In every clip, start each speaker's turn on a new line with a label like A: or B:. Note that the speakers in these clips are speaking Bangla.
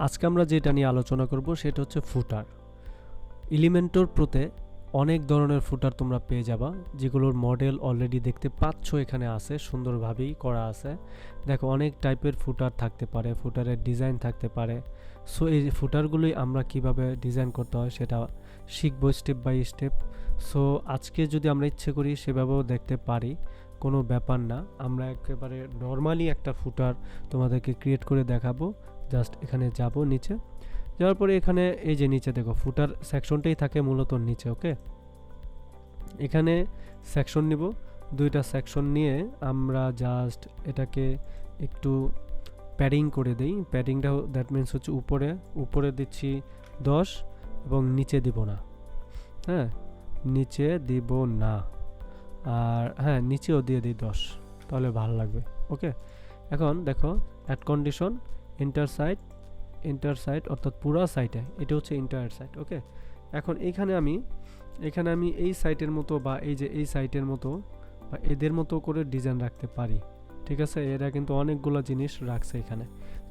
A: আজকে আমরা যেটা নিয়ে আলোচনা করব সেটা হচ্ছে ফুটার। এলিমেন্টর প্রোতে অনেক ধরনের ফুটার তোমরা পেয়ে যাবা, যেগুলোর মডেল অলরেডি দেখতে পাচ্ছ এখানে আছে, সুন্দরভাবেই করা আছে। দেখো অনেক টাইপের ফুটার থাকতে পারে, ফুটারের ডিজাইন থাকতে পারে। সো এই ফুটারগুলোই আমরা কিভাবে ডিজাইন করতে হয় সেটা শিখবো স্টেপ বাই স্টেপ। সো আজকে যদি আমরা ইচ্ছে করি সেভাবেও দেখতে পারি, কোনো ব্যাপার না। আমরা একেবারে নর্মালি একটা ফুটার তোমাদেরকে ক্রিয়েট করে দেখাবো। জাস্ট এখানে যাব নিচে, যাওয়ার পরে এখানে এই যে নিচে দেখো ফুটার সেকশনটাই থাকে মূলত নিচে। ওকে, এখানে সেকশন নিব, দুইটা সেকশন নিয়ে আমরা জাস্ট এটাকে একটু প্যাডিং করে দেই। প্যাডিংটা দ্যাট মিনস হচ্ছে উপরে উপরে দিচ্ছি 10 এবং নিচে দিব না। হ্যাঁ, নিচে দিব না, আর হ্যাঁ নিচেও দিয়ে দিই 10, তাহলে ভালো লাগবে। ওকে, এখন দেখো অ্যাড কন্ডিশন ইন্টার সাইট অর্থাৎ পুরো সাইটে, এটা হচ্ছে ইন্টার সাইট। ওকে, এখন এখানে আমি এই সাইটের মতো বা এই যে এই সাইটের মতো বা এদের মতো করে ডিজাইন রাখতে পারি। ঠিক আছে, এরা কিন্তু অনেকগুলো জিনিস রাখছে, এখানে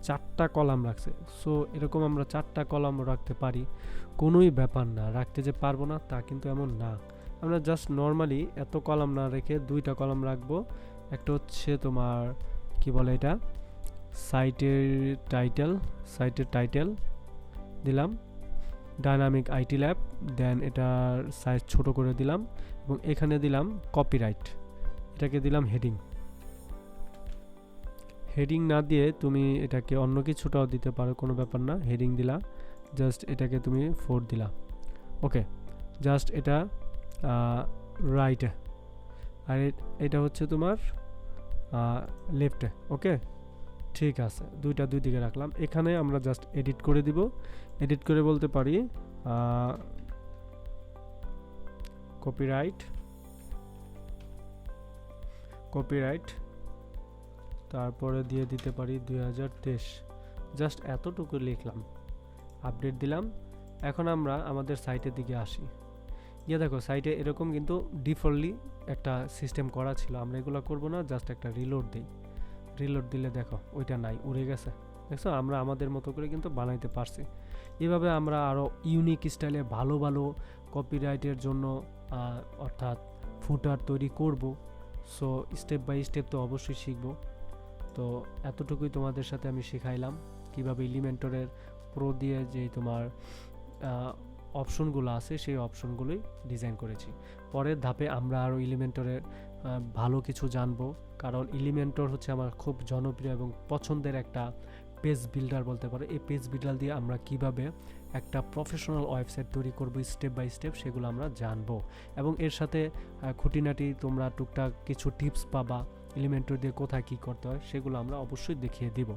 A: 4টা কলাম রাখছে। সো এরকম আমরা 4টা কলাম রাখতে পারি, কোনোই ব্যাপার না। রাখতে যে পারবো না তা কিন্তু এমন না। আমরা জাস্ট নর্মালি এত কলাম না রেখে 2টা কলাম রাখবো। একটা হচ্ছে তোমার কি বলে এটা, সাইটের টাইটেল দিলাম ডাইনামিক আইটি ল্যাব, দেন এটার সাইজ ছোট করে দিলাম এবং এখানে দিলাম কপিরাইট, এটাকে দিলাম হেডিং না দিয়ে তুমি এটাকে অন্য কিছুটাও দিতে পারো, কোনো ব্যাপার না। হেডিং দিলা, জাস্ট এটাকে তুমি 4 দিলা। ওকে, জাস্ট এটা রাইটে, আর এটা হচ্ছে তোমার লেফটে। ওকে, ঠিক আছে, দুইটা দুই দিকে রাখলাম। এখানে আমরা জাস্ট এডিট করে দিব। এডিট করে বলতে পারি কপিরাইট, তারপরে দিয়ে দিতে পারি 2023। জাস্ট এতটুকু লিখলাম, আপডেট দিলাম। এখন আমরা আমাদের সাইটের দিকে আসি। দেখো সাইটে এরকম কিন্তু ডিফল্টলি একটা সিস্টেম করা ছিল, আমরা এগুলো করব না। জাস্ট একটা রিলোড দিই, রিলোড দিলে দেখো ওইটা নাই, উড়ে গেছে। দেখছো, আমরা আমাদের মতো করে কিন্তু বানাইতে পারছি। এভাবে আমরা আরও ইউনিক স্টাইলে ভালো ভালো কপিরাইটের জন্য অর্থাৎ ফুটার তৈরি করব। সো স্টেপ বাই স্টেপ তো অবশ্যই শিখব। তো এতটুকুই তোমাদের সাথে আমি শেখাইলাম কিভাবে এলিমেন্টরের প্রো দিয়ে যে তোমার অপশনগুলো আছে সেই অপশনগুলোই ডিজাইন করেছি। পরের ধাপে আমরা আরও এলিমেন্টরের ভালো কিছু জানবো, কারণ এলিমেন্টর হচ্ছে আমার খুব জনপ্রিয় এবং পছন্দের একটা পেজ বিল্ডার বলতে পারো। এই পেজ বিল্ডার দিয়ে আমরা কিভাবে একটা প্রফেশনাল ওয়েবসাইট তৈরি করব স্টেপ বাই স্টেপ, সেগুলো আমরা জানবো। এবং এর সাথে খুঁটিনাটি তোমরা টুকটাক কিছু টিপস পাবা, এলিমেন্টর দিয়ে কোথায় কী করতে হয় সেগুলো আমরা অবশ্যই দেখিয়ে দিব।